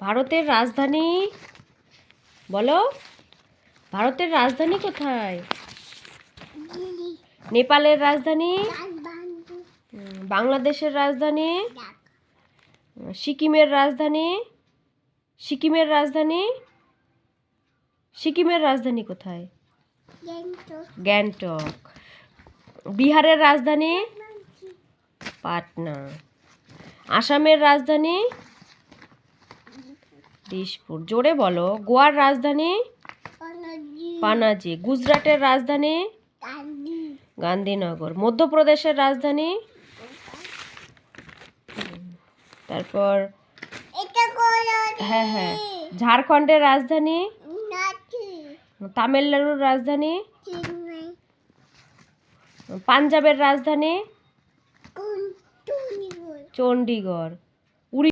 ভারতের রাজধানী বলো। ভারতের রাজধানী কোথায়? নেপালের রাজধানী? বাংলাদেশের রাজধানী? সিকিমের রাজধানী? সিকিমের রাজধানী? সিকিমের রাজধানী কোথায়? গ্যাংটক। বিহারের রাজধানী? পাটনা। আসামের রাজধানী? দিসপুর। জোরে বলো। গোয়ার রাজধানী? পানাজি। গুজরাটের রাজধানী? গান্ধীনগর। মধ্যপ্রদেশের রাজধানী? তারপর হ্যাঁ, ঝাড়খণ্ডের রাজধানী? তামিলনাড়ুর রাজধানী? পাঞ্জাবের রাজধানী? চণ্ডীগড়।